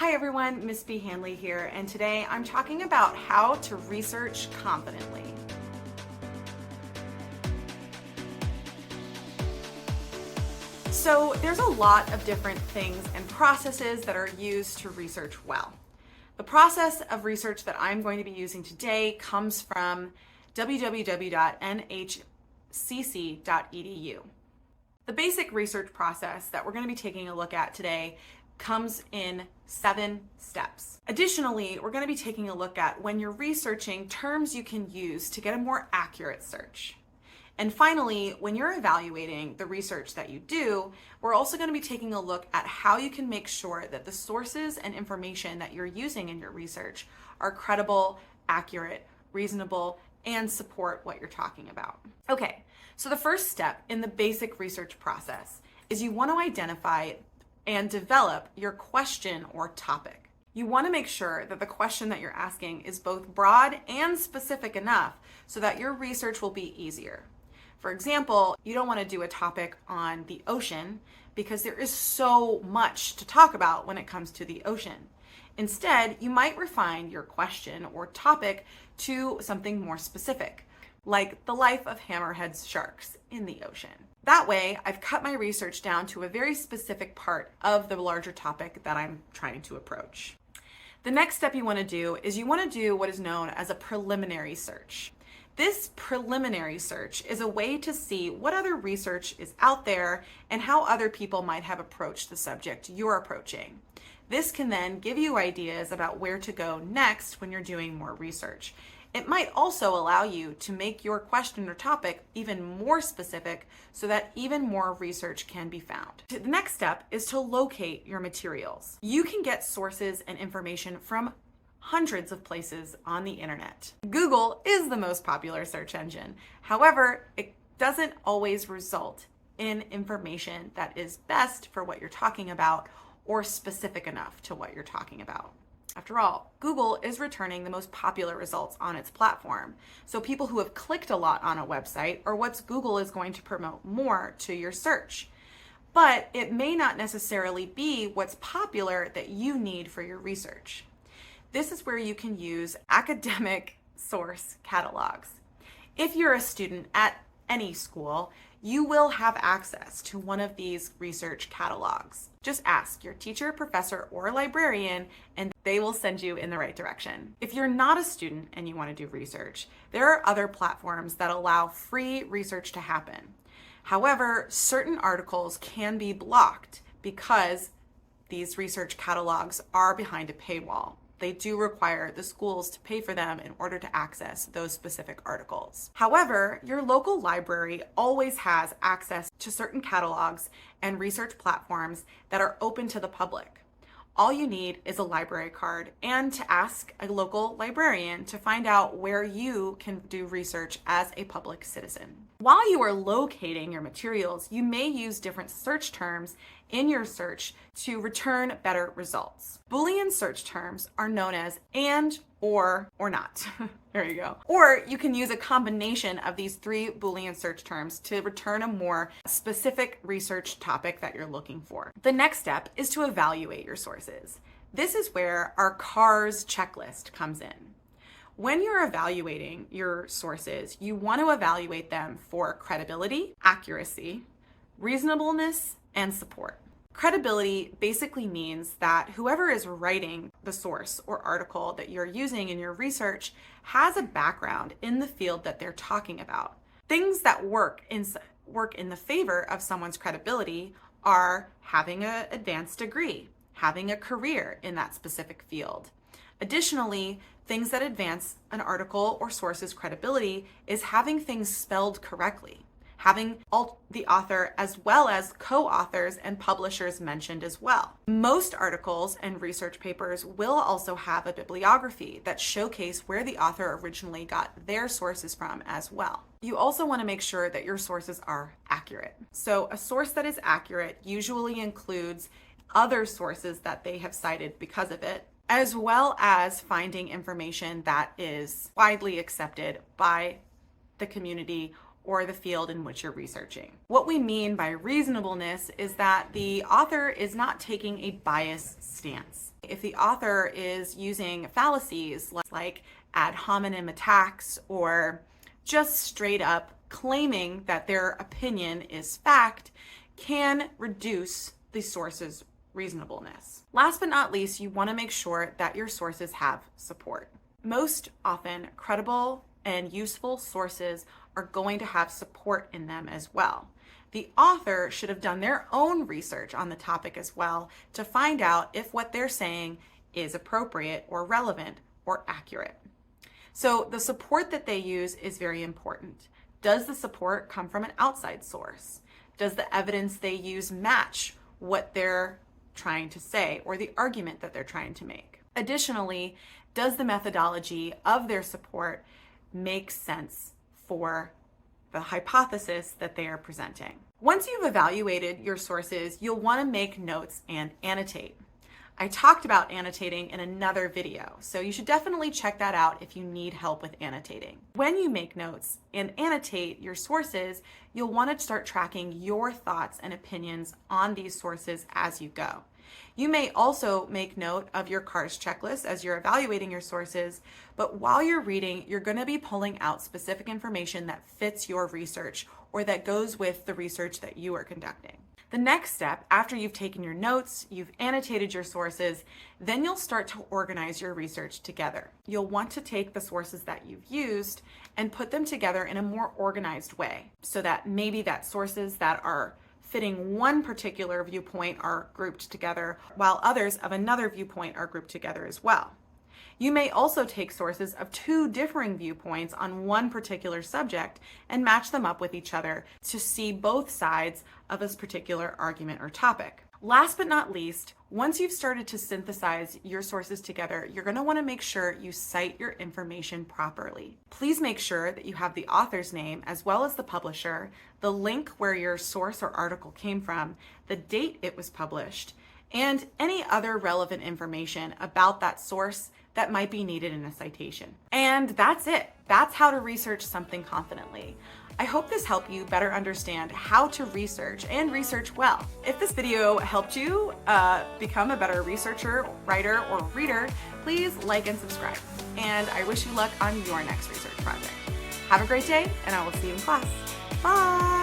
Hi everyone, Miss B. Hanley here, and today I'm talking about how to research confidently. So there's a lot of different things and processes that are used to research well. The process of research that I'm going to be using today comes from www.nhcc.edu. The basic research process that we're going to be taking a look at today comes in 7 steps. Additionally, we're going to be taking a look at when you're researching terms you can use to get a more accurate search. And finally, when you're evaluating the research that you do, we're also going to be taking a look at how you can make sure that the sources and information that you're using in your research are credible, accurate, reasonable, and support what you're talking about. Okay, so the first step in the basic research process is you want to identify and develop your question or topic. You want to make sure that the question that you're asking is both broad and specific enough so that your research will be easier. For example, you don't want to do a topic on the ocean because there is so much to talk about when it comes to the ocean. Instead, you might refine your question or topic to something more specific, like the life of hammerhead sharks in the ocean. That way, I've cut my research down to a very specific part of the larger topic that I'm trying to approach. The next step you want to do is you want to do what is known as a preliminary search. This preliminary search is a way to see what other research is out there and how other people might have approached the subject you're approaching. This can then give you ideas about where to go next when you're doing more research. It might also allow you to make your question or topic even more specific so that even more research can be found. The next step is to locate your materials. You can get sources and information from hundreds of places on the internet. Google is the most popular search engine. However, it doesn't always result in information that is best for what you're talking about or specific enough to what you're talking about. After all, Google is returning the most popular results on its platform. So people who have clicked a lot on a website are what Google is going to promote more to your search. But it may not necessarily be what's popular that you need for your research. This is where you can use academic source catalogs. If you're a student at any school, you will have access to one of these research catalogs. Just ask your teacher, professor, or librarian, and they will send you in the right direction. If you're not a student and you want to do research, there are other platforms that allow free research to happen. However, certain articles can be blocked because these research catalogs are behind a paywall. They do require the schools to pay for them in order to access those specific articles. However, your local library always has access to certain catalogs and research platforms that are open to the public. All you need is a library card and to ask a local librarian to find out where you can do research as a public citizen. While you are locating your materials, you may use different search terms in your search to return better results. Boolean search terms are known as and, or not. There you go. Or you can use a combination of these 3 Boolean search terms to return a more specific research topic that you're looking for. The next step is to evaluate your sources. This is where our CARS checklist comes in. When you're evaluating your sources, you want to evaluate them for credibility, accuracy, reasonableness, and support. Credibility basically means that whoever is writing the source or article that you're using in your research has a background in the field that they're talking about. Things that work in the favor of someone's credibility are having an advanced degree, having a career in that specific field. Additionally, things that advance an article or source's credibility is having things spelled correctly, having the author as well as co-authors and publishers mentioned as well. Most articles and research papers will also have a bibliography that showcase where the author originally got their sources from as well. You also want to make sure that your sources are accurate. So a source that is accurate usually includes other sources that they have cited because of it, as well as finding information that is widely accepted by the community or the field in which you're researching. What we mean by reasonableness is that the author is not taking a biased stance. If the author is using fallacies like ad hominem attacks or just straight up claiming that their opinion is fact, can reduce the source's reasonableness. Last but not least, you want to make sure that your sources have support. Most often, credible and useful sources are going to have support in them as well. The author should have done their own research on the topic as well to find out if what they're saying is appropriate or relevant or accurate. So the support that they use is very important. Does the support come from an outside source? Does the evidence they use match what they're trying to say or the argument that they're trying to make? Additionally, does the methodology of their support make sense for the hypothesis that they are presenting? Once you've evaluated your sources, you'll want to make notes and annotate. I talked about annotating in another video, so you should definitely check that out if you need help with annotating. When you make notes and annotate your sources, you'll want to start tracking your thoughts and opinions on these sources as you go. You may also make note of your CARS checklist as you're evaluating your sources, but while you're reading, you're going to be pulling out specific information that fits your research or that goes with the research that you are conducting. The next step, after you've taken your notes, you've annotated your sources, then you'll start to organize your research together. You'll want to take the sources that you've used and put them together in a more organized way so that maybe that sources that are fitting one particular viewpoint are grouped together, while others of another viewpoint are grouped together as well. You may also take sources of two differing viewpoints on one particular subject and match them up with each other to see both sides of a particular argument or topic. Last but not least, once you've started to synthesize your sources together, you're going to want to make sure you cite your information properly. Please make sure that you have the author's name as well as the publisher, the link where your source or article came from, the date it was published, and any other relevant information about that source that might be needed in a citation. And that's it. That's how to research something confidently. I hope this helped you better understand how to research and research well. If this video helped you become a better researcher, writer, or reader, please like and subscribe. And I wish you luck on your next research project. Have a great day, and I will see you in class. Bye!